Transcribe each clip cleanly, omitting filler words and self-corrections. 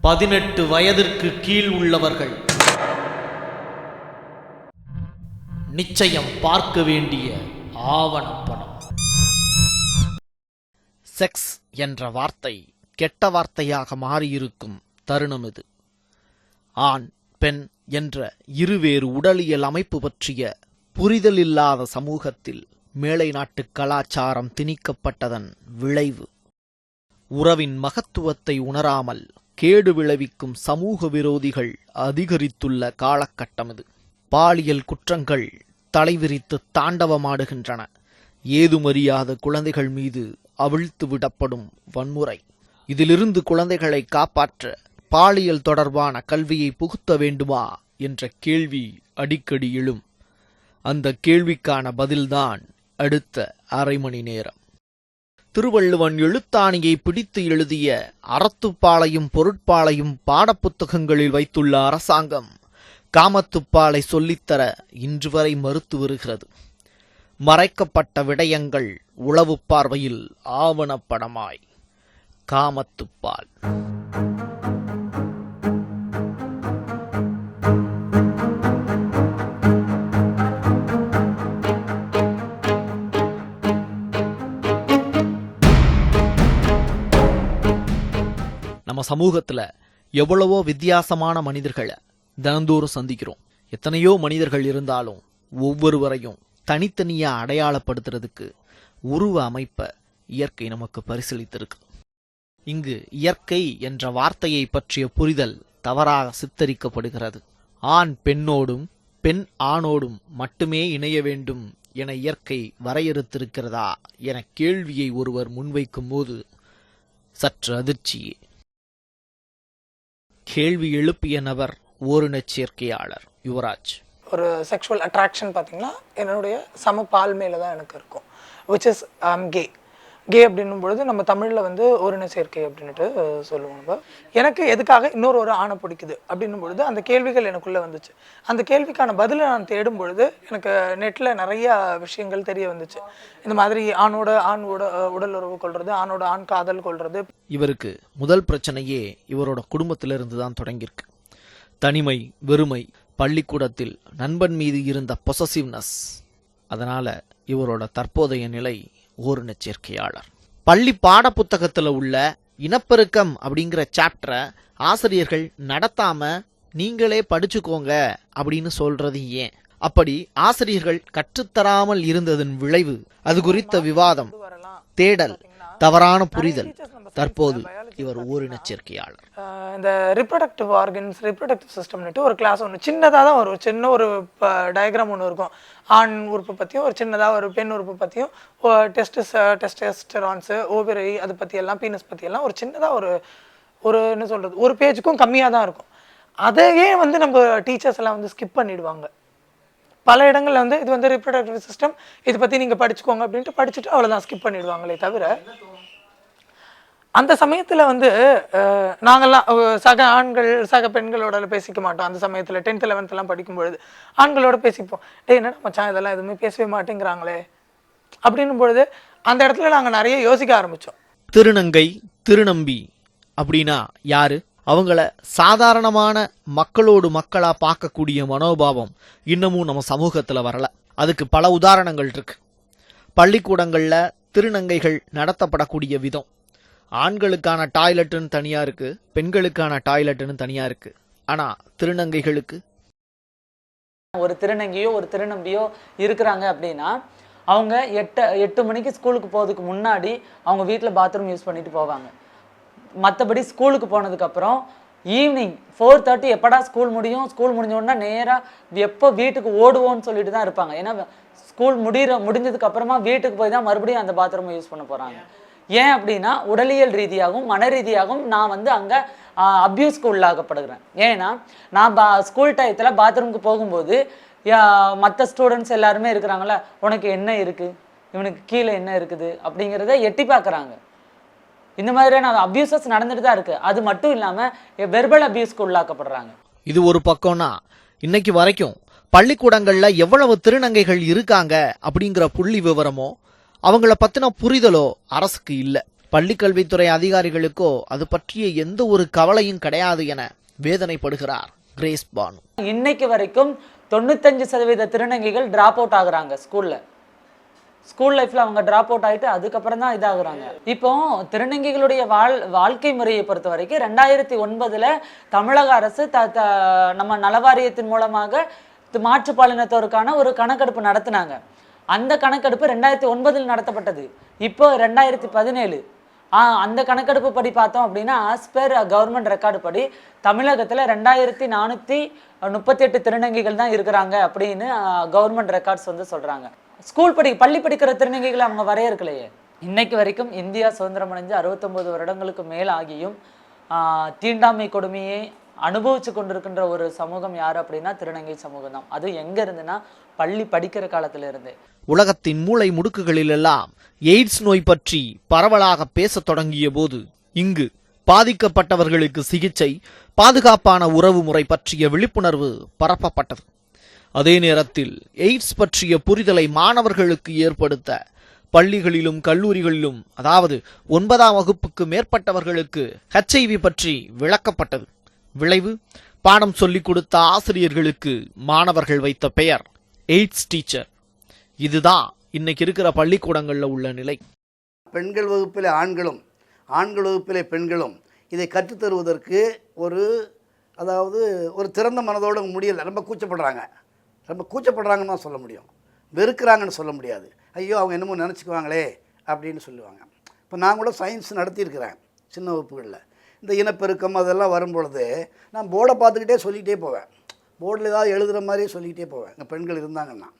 18 வயதிற்கு கீழ் உள்ளவர்கள் நிச்சயம் பார்க்க வேண்டிய ஆவணப்படம். செக்ஸ் என்ற வார்த்தை கெட்ட வார்த்தையாக மாறியிருக்கும் தருணம் இது. ஆண் பெண் என்ற இருவேறு உடலியல் அமைப்பு பற்றிய புரிதல் இல்லாத சமூகத்தில் மேலை நாட்டு கலாச்சாரம் திணிக்கப்பட்டதன் விளைவு. உறவின் மகத்துவத்தை உணராமல் கேடு விளைவிக்கும் சமூக விரோதிகள் அதிகரித்துள்ள காலகட்டம் இது. பாலியல் குற்றங்கள் தலைவிரித்து தாண்டவமாடுகின்றன. ஏதுமறியாத குழந்தைகள் மீது அவிழ்த்து விடப்படும் வன்முறை. இதிலிருந்து குழந்தைகளை காப்பாற்ற பாலியல் தொடர்பான கல்வியை புகுத்த வேண்டுமா என்ற கேள்வி அடிக்கடி எழும். அந்த கேள்விக்கான பதில்தான் அடுத்த அரை மணி நேரம். திருவள்ளுவன் எழுத்தாணியை பிடித்து எழுதிய அறத்துப்பாலையும் பொருட்பாலையும் பாடப்புத்தகங்களில் வைத்துள்ள அரசாங்கம் காமத்துப்பாலை சொல்லித்தர இன்று வரை மறுத்து வருகிறது. மறைக்கப்பட்ட விடயங்கள் உளவு பார்வையில் ஆவணப்படமாய். காமத்துப்பால். நம்ம சமூகத்துல எவ்வளவோ வித்தியாசமான மனிதர்களை தினந்தோறும் சந்திக்கிறோம். எத்தனையோ மனிதர்கள் இருந்தாலும் ஒவ்வொருவரையும் தனித்தனியா அடையாளப்படுத்துறதுக்கு உருவ அமைப்பை இயற்கை நமக்கு பரிசீலித்திருக்கு. இங்கு இயற்கை என்ற வார்த்தையை பற்றிய புரிதல் தவறாக சித்தரிக்கப்படுகிறது. ஆண் பெண்ணோடும் பெண் ஆணோடும் மட்டுமே இணைய வேண்டும் என இயற்கை வரையறுத்திருக்கிறதா என கேள்வியை ஒருவர் முன்வைக்கும் போது சற்று அதிர்ச்சியே. கேள்வி எழுப்பிய நபர் ஓரினச் சேர்க்கையாளர் யுவராஜ். ஒரு செக்ஷுவல் அட்ராக்ஷன் பார்த்தீங்கன்னா என்னுடைய சம பால் மேலே தான் எனக்கு இருக்கும். Which is K. கே அப்படின்னும் பொழுது நம்ம தமிழில் வந்து ஓரின சேர்க்கை அப்படின்ட்டு சொல்லுவோம். நம்ம எனக்கு எதுக்காக ஒரு ஆணை பிடிக்குது அப்படின்னும் பொழுது அந்த கேள்விகள் எனக்குள்ளே வந்துச்சு. அந்த கேள்விக்கான பதிலை நான் தேடும் பொழுது எனக்கு நெட்டில் நிறைய விஷயங்கள் தெரிய வந்துச்சு. இந்த மாதிரி ஆணோட உடல் உறவு கொள்வது, ஆணோட ஆண் காதல் கொள்வது. இவருக்கு முதல் பிரச்சனையே இவரோட குடும்பத்திலிருந்து தான் தொடங்கியிருக்கு. தனிமை, வெறுமை, பள்ளிக்கூடத்தில் நண்பன் மீது இருந்த பொசசிவ்னஸ். அதனால இவரோட தற்போதைய நிலை ஓரினச் சேர்க்கையாளர். பள்ளி பாட புத்தகத்துல உள்ள இனப்பெருக்கம் அப்படிங்கிற சாப்டரை ஆசிரியர்கள் நடத்தாம நீங்களே படிச்சுக்கோங்க அப்படின்னு சொல்றது ஏன்? அப்படி ஆசிரியர்கள் கற்றுத்தராமல் இருந்ததன் விளைவு, அது குறித்த விவாதம், தேடல், தவறான புரிதல். தற்போது இவர் ஓரினச் சேர்க்கையாளர். இந்த ரிப்ரொடக்டிவ் ஆர்கன்ஸ், ரிப்ரொடக்டிவ் சிஸ்டம்னுட்டு ஒரு கிளாஸ் ஒன்று சின்னதாக தான் ஒரு சின்ன ஒரு டயக்ராம் ஒன்று இருக்கும். ஆண் உறுப்பு பற்றியும் ஒரு சின்னதாக ஒரு பெண் உறுப்பு பற்றியும் டெஸ்டெஸ்டரான்ஸு, ஓவரி, அது பற்றியெல்லாம், பீனஸ் பற்றியெல்லாம் ஒரு சின்னதாக ஒரு என்ன சொல்கிறது, ஒரு பேஜுக்கும் கம்மியாக தான் இருக்கும். அதையே வந்து நம்ம டீச்சர்ஸ் எல்லாம் வந்து ஸ்கிப் பண்ணிடுவாங்க. பல இடங்களில் வந்து இது வந்து ரிப்ரொடக்டிவ் சிஸ்டம், இதை பற்றி நீங்கள் படிச்சுக்கோங்க அப்படின்ட்டு படிச்சுட்டு அவ்வளோதான் ஸ்கிப் பண்ணிடுவாங்களே தவிர, அந்த சமயத்தில் வந்து நாங்கள்லாம் சக ஆண்கள் சக பெண்களோட பேசிக்க மாட்டோம். அந்த சமயத்தில் 10th 11th படிக்கும்பொழுது ஆண்களோட பேசிப்போம். என்னடா மச்சான் இதெல்லாம் எதுவுமே பேசவே மாட்டேங்கிறாங்களே அப்படின்னும் பொழுது அந்த இடத்துல நாங்கள் நிறைய யோசிக்க ஆரம்பித்தோம். திருநங்கை, திருநம்பி அப்படின்னா யாரு? அவங்கள சாதாரணமான மக்களோடு மக்களா பார்க்கக்கூடிய மனோபாவம் இன்னமும் நம்ம சமூகத்துல வரல. அதுக்கு பல உதாரணங்கள் இருக்கு. பள்ளிக்கூடங்கள்ல திருநங்கைகள் நடத்தப்படக்கூடிய விதம். ஆண்களுக்கான டாய்லெட்டுன்னு தனியா இருக்கு, பெண்களுக்கான டாய்லெட்டுன்னு தனியா இருக்கு. ஆனா திருநங்கைகளுக்கு, ஒரு திருநங்கையோ ஒரு திருநம்பியோ இருக்கிறாங்க அப்படின்னா அவங்க 8 மணிக்கு ஸ்கூலுக்கு போகிறதுக்கு முன்னாடி அவங்க வீட்டில் பாத்ரூம் யூஸ் பண்ணிட்டு போவாங்க. மற்றபடி ஸ்கூலுக்கு போனதுக்கப்புறம் ஈவினிங் 4:30 எப்படா ஸ்கூல் முடியும், ஸ்கூல் முடிஞ்சோடனே நேராக எப்போ வீட்டுக்கு ஓடுவோன்னு சொல்லிட்டு தான் இருப்பாங்க. ஏன்னா ஸ்கூல் முடிஞ்சதுக்கு அப்புறமா வீட்டுக்கு போய் தான் மறுபடியும் அந்த பாத்ரூமை யூஸ் பண்ண போகிறாங்க. ஏன் அப்படின்னா உடலியல் ரீதியாகவும் மன ரீதியாகவும் நான் வந்து அங்கே அப்யூஸ்க்கு உள்ளாகப்படுகிறேன். ஏன்னா நான் ஸ்கூல் டயத்தில் பாத்ரூமுக்கு போகும்போது மற்ற ஸ்டூடெண்ட்ஸ் எல்லாருமே இருக்கிறாங்களே, உனக்கு என்ன இருக்குது, இவனுக்கு கீழே என்ன இருக்குது அப்படிங்கிறத எட்டி பார்க்குறாங்க. இந்த மாதிரியான அப்யூசஸ் நடந்துட்டு தான் இருக்குது. அது மட்டும் இல்லாமல் வெர்பல் அப்யூஸ்க்கு உள்ளாக்கப்படுறாங்க. இது ஒரு பக்கம்னா, இன்னைக்கு வரைக்கும் பள்ளிக்கூடங்கள்ல எவ்வளவு திருநங்கைகள் இருக்காங்க அப்படிங்கிற புள்ளி விவரமோ அவங்கள பத்தின புரிதலோ அரசுக்கு இல்லை. பள்ளிக்கல்வித்துறை அதிகாரிகளுக்கோ அது பற்றிய எந்த ஒரு கவலையும் கிடையாது என வேதனைப்படுகிறார் கிரேஸ் பானு. இன்னைக்கு வரைக்கும் 95% திருநங்கைகள் டிராப் அவுட் ஆகுறாங்க ஸ்கூல் லைஃப்ல அவங்க டிராப் அவுட் ஆயிட்டு அதுக்கப்புறம் தான் இதாகுறாங்க. இப்போ திருநங்கைகளுடைய வாழ்க்கை முறையை பொறுத்த வரைக்கும் 2009 தமிழக அரசு நம்ம நலவாரியத்தின் மூலமாக மாற்றுப்பாலினத்தோருக்கான ஒரு கணக்கெடுப்பு நடத்தினாங்க. அந்த கணக்கெடுப்பு 2009 நடத்தப்பட்டது. இப்போ 2017 அந்த கணக்கெடுப்பு படி பார்த்தோம் அப்படின்னா ஆஸ்பர் கவர்மெண்ட் ரெக்கார்டு படி தமிழகத்தில் 2438 திருநங்கைகள் தான் இருக்கிறாங்க அப்படின்னு கவர்மெண்ட் ரெக்கார்ட்ஸ் வந்து சொல்றாங்க. பள்ளி படிக்கிற திருநங்கைகளை அவங்க வரையறுக்கலையே. இன்னைக்கு வரைக்கும் இந்தியா சுதந்திரம் அடைஞ்சு 69 வருடங்களுக்கு மேல் ஆகியும் தீண்டாமை கொடுமையை அனுபவிச்சு கொண்டிருக்கின்ற ஒரு சமூகம் யாரு அப்படின்னா திருநங்கை சமூகம் தான். அது எங்க இருந்துன்னா பள்ளி படிக்கிற காலத்துல இருந்து. உலகத்தின் மூளை முடுக்குகளிலெல்லாம் எய்ட்ஸ் நோய் பற்றி பரவலாக பேசத் தொடங்கிய போது இங்கு பாதிக்கப்பட்டவர்களுக்கு சிகிச்சை, பாதுகாப்பான உறவு முறை பற்றிய விழிப்புணர்வு பரப்பப்பட்டது. அதே நேரத்தில் எய்ட்ஸ் பற்றிய புரிதலை மாணவர்களுக்கு ஏற்படுத்த பள்ளிகளிலும் கல்லூரிகளிலும், அதாவது 9ஆம் வகுப்புக்கு மேற்பட்டவர்களுக்கு HIV பற்றி விளக்கப்பட்டது. விளைவு, பாடம் சொல்லிக் கொடுத்த ஆசிரியர்களுக்கு மாணவர்கள் வைத்த பெயர் எய்ட்ஸ் டீச்சர். இதுதான் இன்னைக்கு இருக்கிற பள்ளிக்கூடங்கள்ல உள்ள நிலை. பெண்கள் வகுப்பிலே ஆண்களும் ஆண்கள் வகுப்பிலே பெண்களும் இதை கற்றுத்தருவதற்கு ஒரு திறந்த மனதோடு முடியலை. ரொம்ப கூச்சப்படுறாங்கன்னு தான் சொல்ல முடியும், வெறுக்கிறாங்கன்னு சொல்ல முடியாது. ஐயோ அவங்க என்னமோ நினச்சிக்குவாங்களே அப்படின்னு சொல்லுவாங்க. இப்போ நான் கூட சயின்ஸ் நடத்தியிருக்கிறேன் சின்ன வகுப்புகளில். இந்த இனப்பெருக்கம் அதெல்லாம் வரும்பொழுது நான் போர்டை பார்த்துக்கிட்டே சொல்லிகிட்டே போவேன். போர்டில் ஏதாவது எழுதுகிற மாதிரியே சொல்லிக்கிட்டே போவேன். அங்கே பெண்கள் இருந்தாங்கன்னா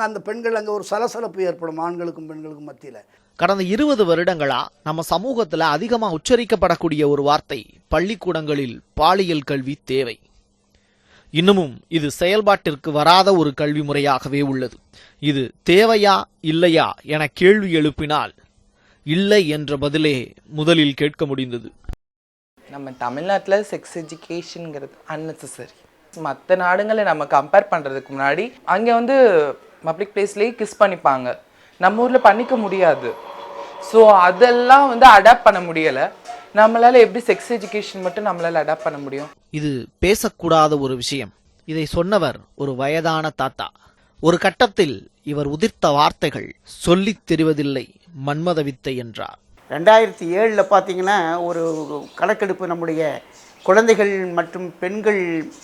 அந்த பெண்கள் அங்கே ஒரு சலசலப்பு ஏற்படும் ஆண்களுக்கும் பெண்களுக்கும் மத்தியில். கடந்த 20 வருடங்களா நம்ம சமூகத்துல அதிகமா உச்சரிக்கப்படக்கூடிய ஒரு வார்த்தை பள்ளிக்கூடங்களில் பாலியல் கல்வி தேவை. இன்னமும் இது செயல்பாட்டிற்கு வராத ஒரு கல்வி முறையாகவே உள்ளது. இது தேவையா இல்லையா என கேள்வி எழுப்பினால் இல்லை என்ற பதிலே முதலில் கேட்க முடிந்தது. நம்ம தமிழ்நாட்டில் செக்ஸ் எஜுகேஷனுங்கிறது அன்னெசரி. மற்ற நாடுங்களை நம்ம கம்பேர் பண்ணுறதுக்கு முன்னாடி அங்கே வந்து பப்ளிக் பிளேஸ்லேயே கிஸ் பண்ணிப்பாங்க, நம்ம ஊரில் பண்ணிக்க முடியாது. ஸோ அதெல்லாம் வந்து அடாப்ட் பண்ண முடியலை. நம்மளால எப்படி செக்ஸ் எஜுகேஷன் மட்டும் நம்மளால அடாப்ட் பண்ண முடியும்? இது பேசக்கூடாத ஒரு விஷயம். இதை சொன்னவர் ஒரு வயதான தாத்தா. ஒரு கட்டத்தில் இவர் உதிர்த்த வார்த்தைகள் சொல்லித் தெரிவதில்லை, மன்மத வித்தை என்றார். 2007 பார்த்தீங்கன்னா ஒரு கணக்கெடுப்பு நம்முடைய குழந்தைகள் மற்றும் பெண்கள்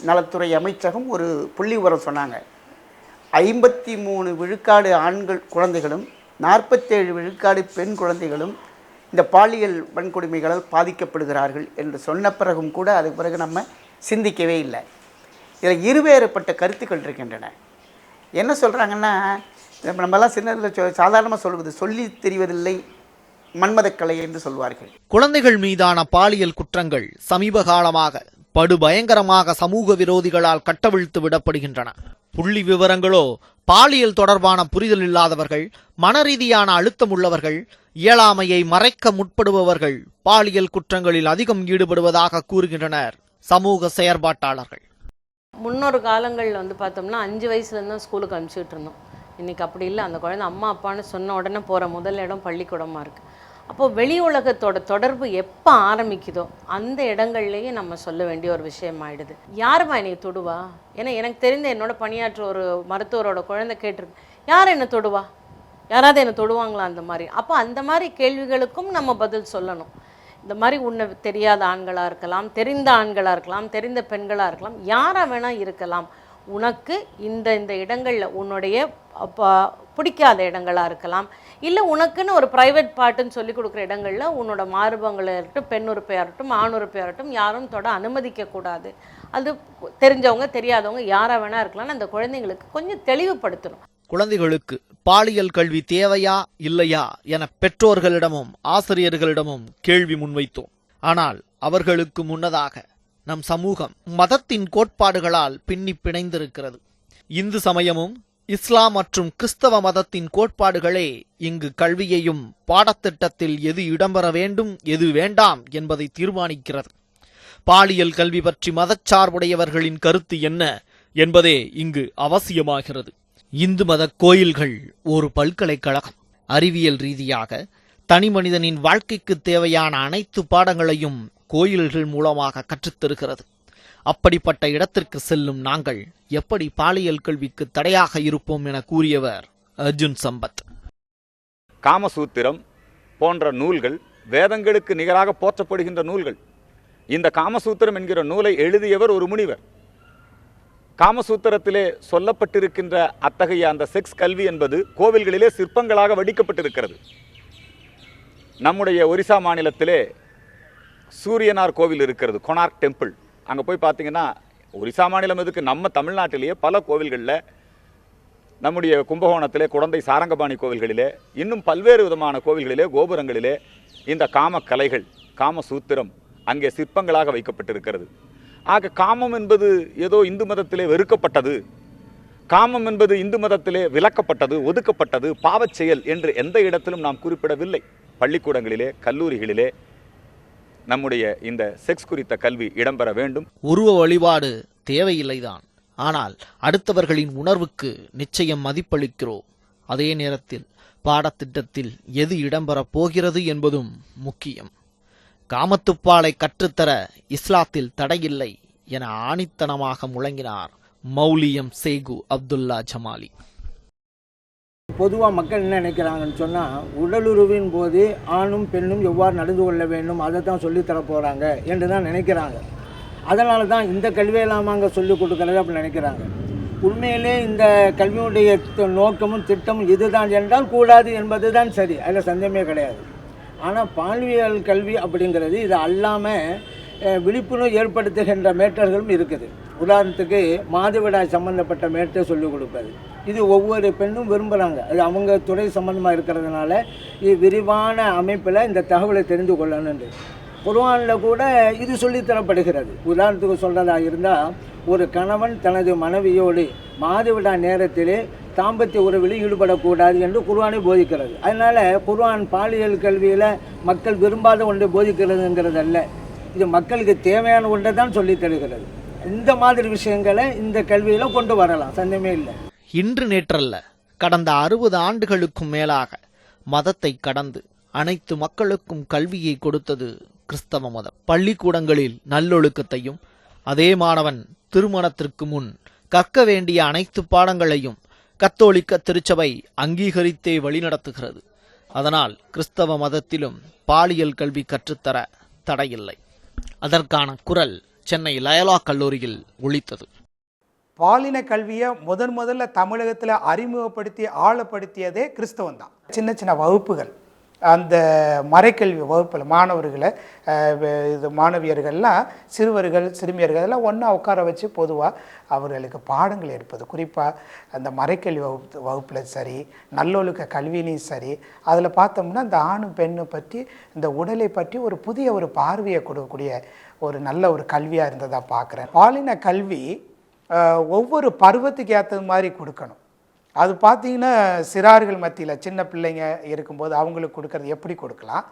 நலத்துறை அமைச்சகம் ஒரு புள்ளி விவரம் சொன்னாங்க. 53 விழுக்காடு ஆண்கள் குழந்தைகளும் 47 விழுக்காடு பெண் குழந்தைகளும் இந்த பாலியல் வன்கொடுமைகளால் பாதிக்கப்படுகிறார்கள் என்று சொன்ன பிறகும் கூட அதுக்கு பிறகு நம்ம சிந்திக்கவே இல்லை. இதில் இருவேறுபட்ட கருத்துக்கள் இருக்கின்றன. என்ன சொல்கிறாங்கன்னா, நம்மெல்லாம் சின்னதில் சாதாரணமாக சொல்வது சொல்லி தெரிவதில்லை மன்மதக்கலை என்று சொல்வார்கள். குழந்தைகள் மீதான பாலியல் குற்றங்கள் சமீப காலமாக படுபயங்கரமாக சமூக விரோதிகளால் கட்டவிழ்த்து விடப்படுகின்றன. புள்ளி விவரங்களோ பாலியல் தொடர்பான புரிதல் இல்லாதவர்கள், மனரீதியான அழுத்தம் உள்ளவர்கள், இயலாமையை மறைக்க முற்படுபவர்கள் பாலியல் குற்றங்களில் அதிகம் ஈடுபடுவதாக கூறுகின்றனர் சமூக செயற்பாட்டாளர்கள். முன்னொரு காலங்களில் வந்து பார்த்தோம்னா 5 வயசுலேருந்து தான் ஸ்கூலுக்கு அனுப்பிச்சிட்டு இருந்தோம். இன்றைக்கி அப்படி இல்லை. அந்த குழந்தை அம்மா அப்பான்னு சொன்ன உடனே போகிற முதல் இடம் பள்ளிக்கூடமாக இருக்குது. அப்போது வெளி உலகத்தோட தொடர்பு எப்போ ஆரம்பிக்குதோ அந்த இடங்கள்லேயே நம்ம சொல்ல வேண்டிய ஒரு விஷயம் ஆகிடுது. யாருமா என்னை தொடுவா? ஏன்னா எனக்கு தெரிந்த என்னோட பணியாற்ற ஒரு மருத்துவரோட குழந்தை கேட்டிருக்கு, யார் என்னை தொடுவா, யாராவது என்னை தொடுவாங்களா அந்த மாதிரி. அப்போ அந்த மாதிரி கேள்விகளுக்கும் நம்ம பதில் சொல்லணும். இந்த மாதிரி உன்னை தெரியாத ஆண்களாக இருக்கலாம், தெரிந்த ஆண்களாக இருக்கலாம், தெரிந்த பெண்களாக இருக்கலாம், யாராக வேணால் இருக்கலாம். உனக்கு இந்த இந்த இடங்களில் உன்னுடைய பிடிக்காத இடங்களாக இருக்கலாம், இல்லை உனக்குன்னு ஒரு ப்ரைவேட் பார்ட்டுன்னு சொல்லி கொடுக்குற இடங்களில் உன்னோட மார்பங்களாக இருக்கட்டும், பெண் உறுப்பையாக இருக்கட்டும், ஆண் உறுப்பையாக இருக்கட்டும், யாரும் தொட அனுமதிக்கக்கூடாது. அது தெரிஞ்சவங்க தெரியாதவங்க யாராக வேணா இருக்கலாம்னு அந்த குழந்தைங்களுக்கு கொஞ்சம் தெளிவுபடுத்தணும். குழந்தைகளுக்கு பாலியல் கல்வி தேவையா இல்லையா என பெற்றோர்களிடமும் ஆசிரியர்களிடமும் கேள்வி முன்வைத்தோம். ஆனால் அவர்களுக்கு முன்னதாக நம் சமூகம் மதத்தின் கோட்பாடுகளால் பின்னி பிணைந்திருக்கிறது. இந்து சமயமும் இஸ்லாம் மற்றும் கிறிஸ்தவ மதத்தின் கோட்பாடுகளே இங்கு கல்வியையும் பாடத்திட்டத்தில் எது இடம்பெற வேண்டும் எது வேண்டாம் என்பதை தீர்மானிக்கிறது. பாலியல் கல்வி பற்றி மதச்சார்புடையவர்களின் கருத்து என்ன என்பதே இங்கு அவசியமாகிறது. இந்து மத கோயில்கள் ஒரு பல்கலைக்கழகம். அறிவியல் ரீதியாக தனி மனிதனின் வாழ்க்கைக்கு தேவையான அனைத்து பாடங்களையும் கோயில்கள் மூலமாக கற்றுத்தருகிறது. அப்படிப்பட்ட இடத்திற்கு செல்லும் நாங்கள் எப்படி பாலியல் கல்விக்கு தடையாக இருப்போம் என கூறியவர் அர்ஜுன் சம்பத். காமசூத்திரம் போன்ற நூல்கள் வேதங்களுக்கு நிகராக போற்றப்படுகின்ற நூல்கள். இந்த காமசூத்திரம் என்கிற நூலை எழுதியவர் ஒரு முனிவர். காமசூத்திரத்திலே சொல்லப்பட்டிருக்கின்ற அத்தகைய அந்த செக்ஸ் கல்வி என்பது கோவில்களிலே சிற்பங்களாக வடிக்கப்பட்டிருக்கிறது. நம்முடைய ஒரிசா மாநிலத்திலே சூரியனார் கோவில் இருக்கிறது, கொனார்க் டெம்பிள். அங்கே போய் பார்த்தீங்கன்னா, ஒரிசா மாநிலம் எதுக்கு, நம்ம தமிழ்நாட்டிலேயே பல கோவில்களில், நம்முடைய கும்பகோணத்திலே குடந்தை சாரங்கபாணி கோவில்களிலே, இன்னும் பல்வேறு விதமான கோவில்களிலே, கோபுரங்களிலே இந்த காம கலைகள், காமசூத்திரம் அங்கே சிற்பங்களாக வைக்கப்பட்டிருக்கிறது. ஆக காமம் என்பது ஏதோ இந்து மதத்திலே வெறுக்கப்பட்டது, காமம் என்பது இந்து மதத்திலே விலக்கப்பட்டது, ஒதுக்கப்பட்டது, பாவச் செயல் என்று எந்த இடத்திலும் நாம் குறிப்பிடவில்லை. பள்ளிக்கூடங்களிலே, கல்லூரிகளிலே நம்முடைய இந்த செக்ஸ் குறித்த கல்வி இடம்பெற வேண்டும். உருவ வழிபாடு தேவையில்லைதான், ஆனால் அடுத்தவர்களின் உணர்வுக்கு நிச்சயம் மதிப்பளிக்கிறோம். அதே நேரத்தில் பாடத்திட்டத்தில் எது இடம்பெறப் போகிறது என்பதும் முக்கியம். காமத்துப்பாலை கற்றுத்தர இஸ்லாத்தில் தடையில்லை என ஆணித்தனமாக முழங்கினார் மௌலியம் சேகு அப்துல்லா ஜமாலி. பொதுவாக மக்கள் என்ன நினைக்கிறாங்கன்னு சொன்னால், உடலுறவின் போது ஆணும் பெண்ணும் எவ்வாறு நடந்து கொள்ள வேண்டும் அதை தான் சொல்லித்தர போகிறாங்க என்று தான் நினைக்கிறாங்க. அதனால தான் இந்த கல்வியெல்லாம் அங்கே சொல்லிக் கொடுக்குறது அப்படி நினைக்கிறாங்க. உண்மையிலே இந்த கல்வியுடைய நோக்கமும் திட்டமும் இதுதான் என்றால் கூடாது என்பது தான் சரி, அதில் சந்தேகமே கிடையாது. ஆனால் பாலியல் கல்வி அப்படிங்கிறது இது அல்லாமல் விழிப்புணர்வு ஏற்படுத்துகின்ற மேட்டர்களும் இருக்குது. உதாரணத்துக்கு மாதவிடாய் சம்மந்தப்பட்ட மேட்டை சொல்லிக் கொடுப்பது, இது ஒவ்வொரு பெண்ணும் விரும்புகிறாங்க. அது அவங்க துறை சம்மந்தமாக இருக்கிறதுனால இது விரிவான அமைப்பில் இந்த தகவலை தெரிந்து கொள்ளணுன்று குர்ஆனில் கூட இது சொல்லித்தரப்படுகிறது. உதாரணத்துக்கு சொல்கிறதா இருந்தால், ஒரு கணவன் தனது மனைவியோடு மாதவிடாய் நேரத்திலே தாம்பத்திய உறவில் ஈடுபடக்கூடாது என்று குர்ஆனை போதிக்கிறது. அதனால் குர்ஆன் பாலியல் கல்வியில் மக்கள் விரும்பாத ஒன்றை போதிக்கிறதுங்கிறதல்ல, இது மக்களுக்கு தேவையான ஒன்றை தான் சொல்லித் தருகிறது. இந்த மாதிரி விஷயங்களை இந்த கல்வியில் கொண்டு வரலாம், சந்தேகமே இல்லை. இன்று நேற்றல்ல, கடந்த 60 ஆண்டுகளுக்கும் மேலாக மதத்தை கடந்து அனைத்து மக்களுக்கும் கல்வியை கொடுத்தது கிறிஸ்தவ மதம். பள்ளிக்கூடங்களில் நல்லொழுக்கத்தையும், அதே மாணவன் திருமணத்திற்கு முன் கற்க வேண்டிய அனைத்து பாடங்களையும் கத்தோலிக்க திருச்சபை அங்கீகரித்தே வழிநடத்துகிறது. அதனால் கிறிஸ்தவ மதத்திலும் பாலியல் கல்வி கற்றுத்தர தடையில்லை. அதற்கான குரல் சென்னை லயோலா கல்லூரியில் ஒலித்தது. பாலின கல்வியை முதல்ல தமிழகத்தில் அறிமுகப்படுத்தி ஆழப்படுத்தியதே கிறிஸ்தவம் தான். சின்ன சின்ன வகுப்புகள், அந்த மறைக்கல்வி வகுப்பில் மாணவர்களை இது மாணவியர்கள்லாம் சிறுவர்கள் சிறுமியர்கள் எல்லாம் ஒன்றா உட்கார வச்சு பொதுவாக அவர்களுக்கு பாடங்கள் எடுப்பது, குறிப்பாக அந்த மறைக்கல்வி வகுப்பில் சரி, நல்லொழுக்க கல்வியிலையும் சரி, அதில் பார்த்தோம்னா இந்த ஆணும் பெண்ணை பற்றி, இந்த உடலை பற்றி ஒரு புதிய ஒரு பார்வையை கொடுக்கக்கூடிய ஒரு நல்ல ஒரு கல்வியாக இருந்ததாக பார்க்குறேன். பாலின கல்வி ஒவ்வொரு பருவத்துக்கு ஏற்றது மாதிரி கொடுக்கணும். அது பார்த்திங்கன்னா சிறார்கள் மத்தியில் சின்ன பிள்ளைங்க இருக்கும்போது அவங்களுக்கு கொடுக்கறது எப்படி கொடுக்கலாம்,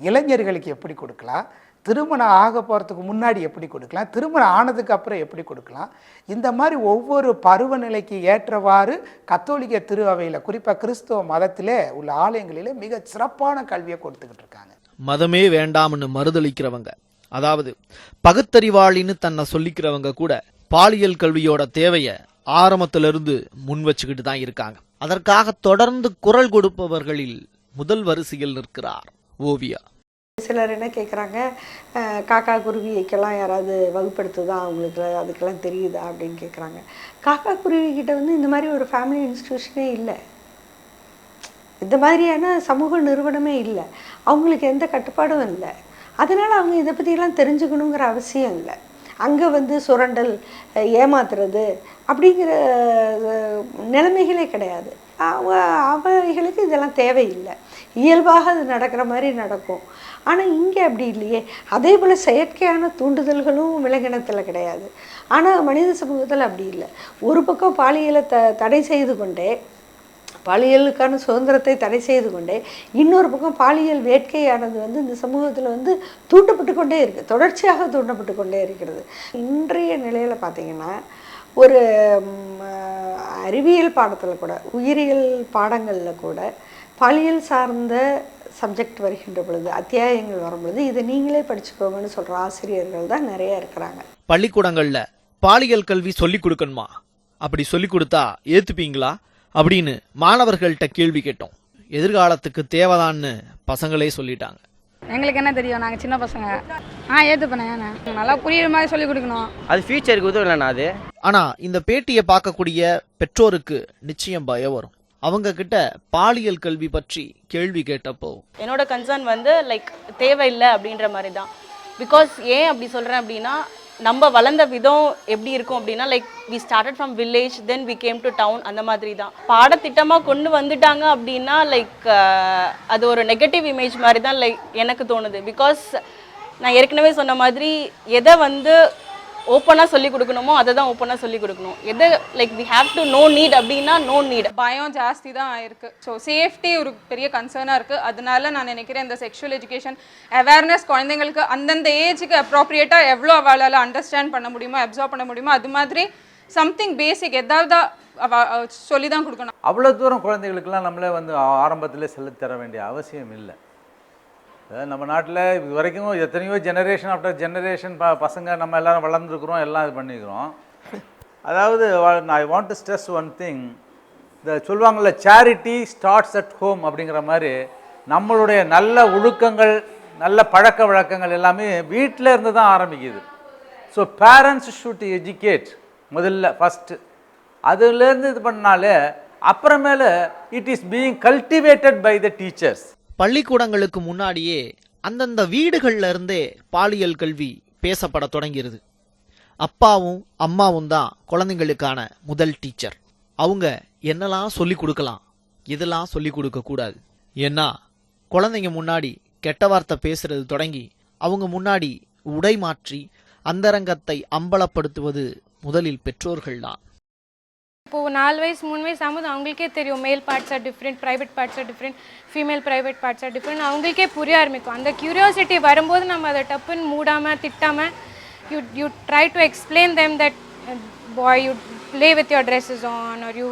இளைஞர்களுக்கு எப்படி கொடுக்கலாம், திருமணம் ஆக போகிறதுக்கு முன்னாடி எப்படி கொடுக்கலாம், திருமணம் ஆனதுக்கு அப்புறம் எப்படி கொடுக்கலாம், இந்த மாதிரி ஒவ்வொரு பருவநிலைக்கு ஏற்றவாறு கத்தோலிக்க திரு அவையில், குறிப்பாக கிறிஸ்துவ மதத்திலே உள்ள ஆலயங்களிலே மிக சிறப்பான கல்வியை கொடுத்துக்கிட்டு இருக்காங்க. மதமே வேண்டாம்னு மறுதளிக்கிறவங்க, அதாவது பகுத்தறிவாளின்னு தன்னை சொல்லிக்கிறவங்க கூட பாலியல் கல்வியோட தேவையை ஆரம்பத்திலிருந்து முன் வச்சுக்கிட்டு தான் இருக்காங்க. அதற்காக தொடர்ந்து குரல் கொடுப்பவர்களில் முதல் வரிசையில் நிற்கிறார் ஓவியா. சிலர் என்ன கேட்குறாங்க, காக்கா குருவிக்கெல்லாம் யாராவது வகுப்படுத்துதா, அவங்களுக்கு அதுக்கெல்லாம் தெரியுதா அப்படின்னு கேட்குறாங்க. காக்கா குருவிக்கிட்ட இந்த மாதிரி ஒரு ஃபேமிலி இன்ஸ்டிடியூஷனே இல்லை, இந்த மாதிரியான சமூக நிறுவனமே இல்லை, அவங்களுக்கு எந்த கட்டுப்பாடும் இல்லை. அதனால் அவங்க இதை பற்றியெல்லாம் தெரிஞ்சுக்கணுங்கிற அவசியம் இல்லை. அங்கே சுரண்டல், ஏமாத்துறது அப்படிங்கிற நிலைமைகளே கிடையாது. அவைகளுக்கு இதெல்லாம் தேவையில்லை, இயல்பாக அது நடக்கிற மாதிரி நடக்கும். ஆனால் இங்கே அப்படி இல்லையே. அதே போல் செயற்கையான தூண்டுதல்களும் விலங்கினத்தில் கிடையாது. ஆனால் மனித சமூகத்தில் அப்படி இல்லை. ஒரு பக்கம் பாலியலை தடை செய்து கொண்டே, பாலியலுக்கான சுதந்திரத்தை தடை செய்து கொண்டே, இன்னொரு பக்கம் பாலியல் வேட்கையானது இந்த சமூகத்தில் தூண்டப்பட்டு கொண்டே இருக்குது, தொடர்ச்சியாக தூண்டப்பட்டு கொண்டே இருக்கிறது. இன்றைய நிலையில் பார்த்திங்கன்னா ஒரு அறிவியல் பாடத்தில் கூட, உயிரியல் பாடங்களில் கூட பாலியல் சார்ந்த சப்ஜெக்ட் வருகின்ற பொழுது, அத்தியாயங்கள் வரும் பொழுது இதை நீங்களே படிச்சுக்கோங்கன்னு சொல்கிற ஆசிரியர்கள் தான் நிறைய இருக்கிறாங்க. பள்ளிக்கூடங்கள்ல பாலியல் கல்வி சொல்லிக் கொடுக்கணுமா, அப்படி சொல்லிக் கொடுத்தா ஏத்துப்பீங்களா அப்படின்னு மாணவர்கள்ட்ட கேள்வி கேட்டோம். எதிர்காலத்துக்கு தேவைதான்னு பசங்களே சொல்லிட்டாங்க. எங்களுக்கு என்ன தெரியும், நாங்கள் சின்ன பசங்க. ஏற்றுப்பேன், நல்லா புரியுற மாதிரி சொல்லிக் கொடுக்கணும். அது ஃபியூச்சருக்கு உதவும் இல்லைண்ணா அது. ஆனா இந்த பேட்டியை பார்க்கக்கூடிய பெற்றோருக்கு நிச்சயம் பயம் வரும். அவங்க கிட்ட பாலியல் கல்வி பற்றி கேள்வி கேட்டப்போ என்னோட கன்சர்ன் வந்து லைக் தேவையில்லை அப்படின்ற மாதிரி தான். பிகாஸ் ஏன் அப்படி சொல்கிறேன் அப்படின்னா, நம்ம வளர்ந்த விதம் எப்படி இருக்கும் அப்படின்னா, like we started from village then we came to town, அந்த மாதிரி தான். பாடத்திட்டமாக கொண்டு வந்துட்டாங்க அப்படின்னா லைக் அது ஒரு நெகட்டிவ் இமேஜ் மாதிரி தான் லைக் எனக்கு தோணுது. பிகாஸ் நான் ஏற்கனவே சொன்ன மாதிரி எதை வந்து ஓப்பனாக சொல்லிக் கொடுக்கணுமோ அதை தான் ஓப்பனாக சொல்லிக் கொடுக்கணும். எது like we have to no need அப்படின்னா நோ நீட். பயம் ஜாஸ்தி தான் ஆயிருக்கு. ஸோ சேஃப்டி ஒரு பெரிய கன்சர்னாக இருக்குது. அதனால நான் நினைக்கிறேன் இந்த செக்ஷுவல் எஜுகேஷன் அவேர்னஸ் குழந்தைங்களுக்கு அந்தந்த ஏஜுக்கு அப்ரோப்ரியேட்டாக எவ்வளோ அவளால் அண்டர்ஸ்டாண்ட் பண்ண முடியுமோ, அப்சர்வ் பண்ண முடியுமோ, அது மாதிரி சம்திங் பேசிக் ஏதாவது சொல்லி தான் கொடுக்கணும். அவ்வளோ தூரம் குழந்தைகளுக்கெல்லாம் நம்மளே வந்து ஆரம்பத்தில் சொல்லித்தர வேண்டிய அவசியம் இல்லை. நம்ம நாட்டில் இது வரைக்கும் எத்தனையோ ஜெனரேஷன் ஆஃப்டர் ஜெனரேஷன் பசங்க நம்ம எல்லோரும் வளர்ந்துருக்குறோம், எல்லாம் இது பண்ணிக்கிறோம். அதாவது I want to stress one thing, இந்த சொல்லுவாங்கள்ல சேரிட்டி ஸ்டார்ட்ஸ் அட் ஹோம் அப்படிங்கிற மாதிரி நம்மளுடைய நல்ல ஒழுக்கங்கள், நல்ல பழக்க வழக்கங்கள் எல்லாமே வீட்டில் இருந்து தான் ஆரம்பிக்குது. ஸோ பேரண்ட்ஸ் ஷுட் எஜுகேட் முதல்ல ஃபஸ்ட்டு. அதுலேருந்து இது பண்ணாலே அப்புறமேல it is being cultivated by the teachers. பள்ளிக்கூடங்களுக்கு முன்னாடியே அந்தந்த வீடுகள்ல இருந்தே பாலியல் கல்வி பேசப்பட தொடங்கிருது. அப்பாவும் அம்மாவும் தான் குழந்தைங்களுக்கான முதல் டீச்சர். அவங்க என்னெல்லாம் சொல்லி கொடுக்கலாம், இதெல்லாம் சொல்லி கொடுக்க கூடாது. ஏன்னா குழந்தைங்க முன்னாடி கெட்ட வார்த்தை பேசுறது தொடங்கி அவங்க முன்னாடி உடை மாற்றி அந்தரங்கத்தை அம்பலப்படுத்துவது முதலில் பெற்றோர்கள் தான். இப்போது 4 வயசு 3 வயசு ஆகும்போது அவங்களுக்கே தெரியும் மேல் parts are different, private parts are different, female private parts are different. அவங்களுக்கே புரிய ஆரம்பிக்கும். அந்த க்யூரியாசிட்டி வரும்போது நம்ம அதை டப்புன்னு மூடாமல் திட்டாமல் you try to explain them that boy you play with your dresses on or you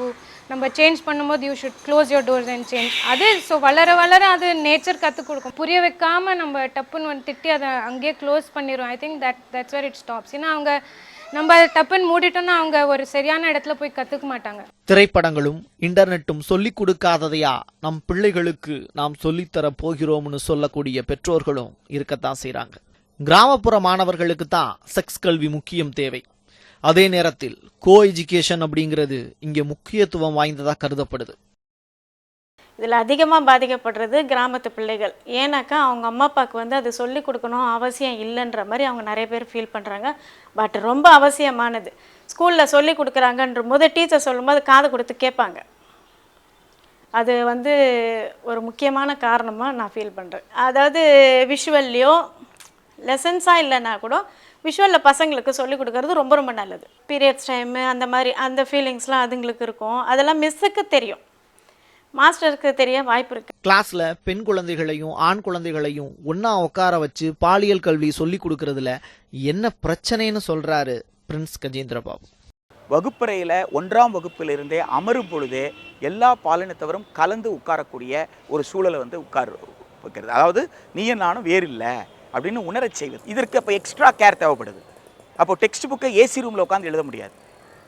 நம்ம சேஞ்ச் பண்ணும்போது you should close your doors and change. அது ஸோ வளர வளர அது நேச்சர் கற்றுக் கொடுக்கும். புரிய வைக்காமல் நம்ம டப்புன்னு வந்து திட்டி அதை அங்கேயே க்ளோஸ் பண்ணிடுவோம். I think that's where it stops. ஏன்னா அவங்க நம்ம அதை டப்புன்னு மூடிட்டோம்னா அவங்க ஒரு சரியான இடத்துல போய் கற்றுக்க மாட்டாங்க. திரைப்படங்களும் இன்டர்நெட்டும் சொல்லிக் கொடுக்காததையா நம் பிள்ளைகளுக்கு நாம் சொல்லித்தர போகிறோம்னு சொல்லக்கூடிய பெற்றோர்களும் இருக்கத்தான் செய்கிறாங்க. கிராமப்புற மாணவர்களுக்கு தான் செக்ஸ் கல்வி முக்கியம் தேவை. அதே நேரத்தில் கோ எஜுகேஷன் அப்படிங்கிறது இங்கே முக்கியத்துவம் வாய்ந்ததாக கருதப்படுது. இதில் அதிகமாக பாதிக்கப்படுறது கிராமத்து பிள்ளைகள். ஏன்னாக்கா அவங்க அம்மா அப்பாவுக்கு வந்து அது சொல்லிக் கொடுக்கணும் அவசியம் இல்லைன்ற மாதிரி அவங்க நிறைய பேர் ஃபீல் பண்ணுறாங்க. பட் ரொம்ப அவசியமானது. ஸ்கூலில் சொல்லி கொடுக்குறாங்கன்ற போது டீச்சர் சொல்லும்போது காது கொடுத்து கேட்பாங்க. அது வந்து ஒரு முக்கியமான காரணமாக நான் ஃபீல் பண்ணுறேன். அதாவது விஷுவல்லையோ லெசன்ஸாக இல்லைன்னா கூட விஷுவலில் பசங்களுக்கு சொல்லிக் கொடுக்கறது ரொம்ப ரொம்ப நல்லது. பீரியட்ஸ் டைமு அந்த மாதிரி அந்த ஃபீலிங்ஸ்லாம் அதுங்களுக்கு இருக்கும். அதெல்லாம் மிஸ்ஸுக்கு தெரியும், மாஸ்டருக்கு தெரிய வாய்ப்பு இருக்கு. கிளாஸ்ல பெண் குழந்தைகளையும் ஆண் குழந்தைகளையும் ஒன்னா உட்கார வச்சு பாலியல் கல்வி சொல்லி கொடுக்கறதுல என்ன பிரச்சனைன்னு சொல்றாரு பிரின்ஸ் கஜேந்திர பாபு. வகுப்பறையில் 1ஆம் வகுப்பிலிருந்தே அமரும் பொழுதே எல்லா பாலினத்தவரும் கலந்து உட்காரக்கூடிய ஒரு சூழலை வந்து உட்கார வைக்கிறது. அதாவது நீயும் நானும் வேறு இல்லை அப்படின்னு உணரச் செய்வது. இதற்கு அப்போ எக்ஸ்ட்ரா கேர் தேவைப்படுது. அப்போ டெக்ஸ்ட் புக்கை ஏசி ரூமில் உட்காந்து எழுத முடியாது.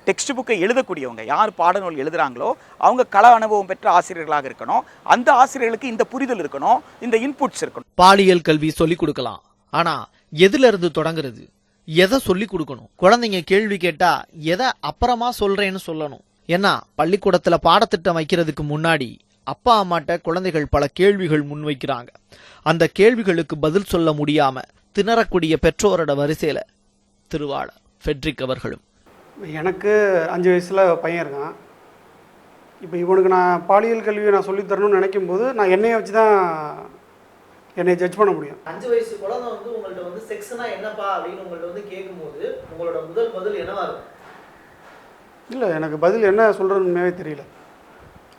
டெக்ஸ்ட் புக்கை எழுதக்கூடியவங்க யார் பாடநூல் எழுதுகிறாங்களோ அவங்க கள அனுபவம் பெற்ற ஆசிரியர்களாக இருக்கணும். அந்த ஆசிரியர்களுக்கு இந்த புரிதல் இருக்கணும், இந்த இன்புட்ஸ் இருக்கணும். பாலியல் கல்வி சொல்லிக் கொடுக்கலாம், ஆனா எதுல இருந்து தொடங்குறது, எதை சொல்லிக் கொடுக்கணும்? குழந்தைங்க கேள்வி கேட்டா எதை அப்புறமா சொல்றேன்னு சொல்லணும். ஏன்னா பள்ளிக்கூடத்துல பாடத்திட்டம் வைக்கிறதுக்கு முன்னாடி அப்பா அம்மாட்ட குழந்தைகள் பல கேள்விகள் முன்வைக்கிறாங்க. அந்த கேள்விகளுக்கு பதில் சொல்ல முடியாம திணறக்கூடிய பெற்றோரோட வரிசையில திருவாளர் ஃபெட்ரிக் அவர்களும். எனக்கு 5 வயசில் பையன் இருக்கான். இப்போ இவனுக்கு நான் பாலியல் கல்வியை நான் சொல்லித்தரணும்னு நினைக்கும் போது நான் என்னையை வச்சு தான் என்னை ஜட்ஜ் பண்ண முடியும். 5 வயசு குழந்தை வந்து உங்கள்கிட்ட வந்து செக்ஸ்னா என்னப்பா அப்படின்னு உங்கள்கிட்ட வந்து கேட்கும்போது உங்களோட முதல் பதில் என்னவா இருக்கும்? இல்லை, எனக்கு பதில் என்ன சொல்கிறதுமே தெரியல.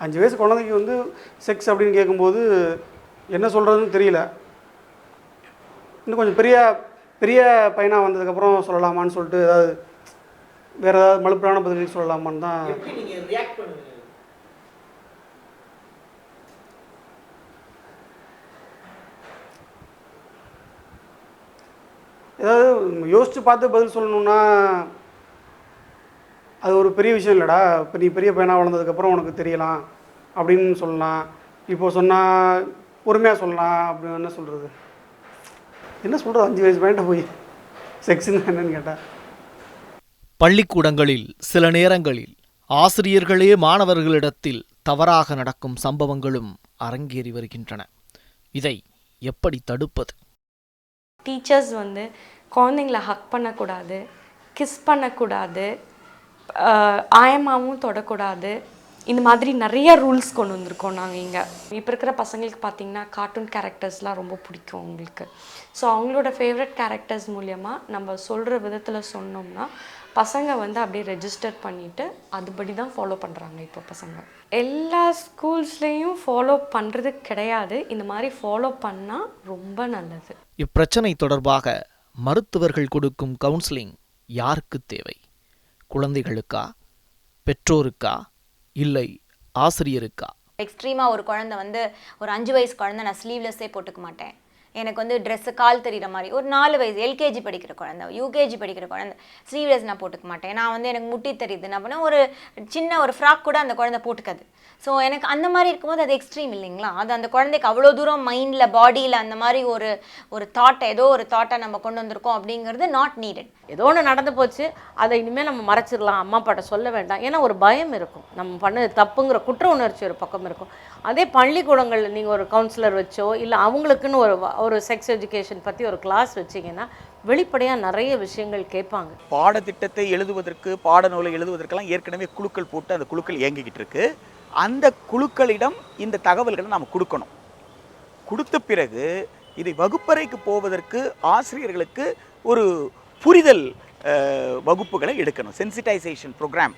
5 வயசு குழந்தைக்கு வந்து செக்ஸ் அப்படின்னு கேட்கும்போது என்ன சொல்கிறதுன்னு தெரியல. இன்னும் கொஞ்சம் பெரிய பையனாக வந்ததுக்கப்புறம் சொல்லலாமான்னு சொல்லிட்டு ஏதாவது வேறு ஏதாவது மலுப்பான பதில் சொல்லலாமான்னு தான். எப்படி நீங்கள் ரியாக்ட் பண்ணுவீங்க? ஏதாவது யோசித்து பார்த்து பதில் சொல்லணுன்னா அது ஒரு பெரிய விஷயம் இல்லைடா. இப்போ நீ பெரிய பையனாக வளர்ந்ததுக்கப்புறம் உனக்கு தெரியலாம் அப்படின்னு சொல்லலாம். இப்போ சொன்னால் பொறுமையாக சொல்லலாம். அப்படி என்ன சொல்கிறது, என்ன சொல்கிறது, 5 வயசு பையன்ட்ட போய் செக்ஸ்ன்னு என்னன்னு கேட்டால். பள்ளிக்கூடங்களில் சில நேரங்களில் ஆசிரியர்களே மாணவர்களிடத்தில் தவறாக நடக்கும் சம்பவங்களும் அரங்கேறி வருகின்றன. இதை எப்படி தடுப்பது? டீச்சர்ஸ் வந்து குழந்தைங்கள ஹக் பண்ணக்கூடாது, கிஸ் பண்ணக்கூடாது, ஆயமாவும் தொடக்கூடாது. இந்த மாதிரி நிறைய ரூல்ஸ் கொண்டு வந்திருக்கோம் நாங்கள் இங்கே. இப்போ இருக்கிற பசங்களுக்கு பார்த்திங்கன்னா கார்ட்டூன் கேரக்டர்ஸ்லாம் ரொம்ப பிடிக்கும் அவங்களுக்கு. ஸோ அவங்களோட ஃபேவரட் கேரக்டர்ஸ் மூலயமா நம்ம சொல்கிற விதத்தில் சொன்னோம்னா பசங்க வந்து அப்படியே ரெஜிஸ்டர் பண்ணிவிட்டு அதுபடி தான் ஃபாலோ பண்ணுறாங்க இப்போ பசங்க. எல்லா ஸ்கூல்ஸ்லேயும் ஃபாலோ பண்ணுறது கிடையாது. இந்த மாதிரி ஃபாலோ பண்ணால் ரொம்ப நல்லது. இப்பிரச்சனை தொடர்பாக மருத்துவர்கள் கொடுக்கும் கவுன்சிலிங் யாருக்கு தேவை? குழந்தைகளுக்கா, பெற்றோருக்கா, இல்லை ஆசிரியருக்கா? எக்ஸ்ட்ரீமாக ஒரு குழந்தை வந்து ஒரு 5 வயசு குழந்தை நான் ஸ்லீவ்லெஸ்ஸே போட்டுக்க மாட்டேன், எனக்கு வந்து ட்ரெஸ்ஸு கால் தெரிகிற மாதிரி, ஒரு 4 வயசு எல்கேஜி படிக்கிற குழந்தை, யூகேஜி படிக்கிற குழந்தை ஸ்லீவ்லெஸ் நான் போட்டுக்க மாட்டேன், நான் வந்து எனக்கு முட்டி தெரியுது, நான் பண்ண ஒரு சின்ன ஒரு ஃப்ராக் கூட அந்த குழந்தை போட்டுக்காது. ஸோ எனக்கு அந்த மாதிரி இருக்கும்போது அது எக்ஸ்ட்ரீம் இல்லைங்களா? அது அந்த குழந்தைக்கு அவ்வளோ தூரம் மைண்டில் பாடியில் அந்த மாதிரி ஒரு தாட்டை, ஏதோ ஒரு தாட்டை நம்ம கொண்டு வந்திருக்கோம் அப்படிங்கிறது நாட் நீடட். ஏதோ ஒன்று நடந்து போச்சு, அதை இனிமேல் நம்ம மறைச்சிடலாம், அம்மா அப்பாட்ட சொல்ல வேண்டாம். ஏன்னா ஒரு பயம் இருக்கும், நம்ம பண்ணது தப்புங்கிற குற்ற உணர்ச்சி ஒரு பக்கம் இருக்கும். அதே பள்ளிக்கூடங்களில் நீங்கள் ஒரு கவுன்சிலர் வச்சோ இல்லை அவங்களுக்குன்னு ஒரு செக்ஸ் எஜுகேஷன் பற்றி ஒரு கிளாஸ் வச்சிங்கன்னா வெளிப்படையாக நிறைய விஷயங்கள் கேட்பாங்க. பாடத்திட்டத்தை எழுதுவதற்கு, பாடநூலை எழுதுவதற்கெல்லாம் ஏற்கனவே குழுக்கள் போட்டு அந்த குழுக்கள் இயங்கிக்கிட்டு இருக்கு. அந்த குழுக்களிடம் இந்த தகவல்களை நாம் கொடுக்கணும். கொடுத்த பிறகு இதை வகுப்பறைக்கு போவதற்கு ஆசிரியர்களுக்கு ஒரு புரிதல் வகுப்புகளை எடுக்கணும், சென்சிட்டைசேஷன் ப்ரோக்ராம்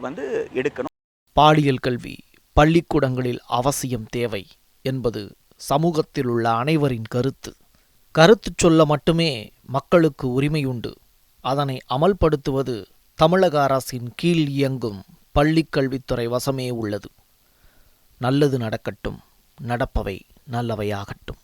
வந்து எடுக்கணும். பாலியல் கல்வி பள்ளிக்கூடங்களில் அவசியம் தேவை என்பது சமூகத்தில் உள்ள அனைவரின் கருத்து. கருத்து சொல்ல மட்டுமே மக்களுக்கு உரிமையுண்டு. அதனை அமல்படுத்துவது தமிழக அரசின் கீழ் இயங்கும் பள்ளிக்கல்வித்துறை வசமே உள்ளது. நல்லது நடக்கட்டும், நடப்பவை நல்லவையாகட்டும்.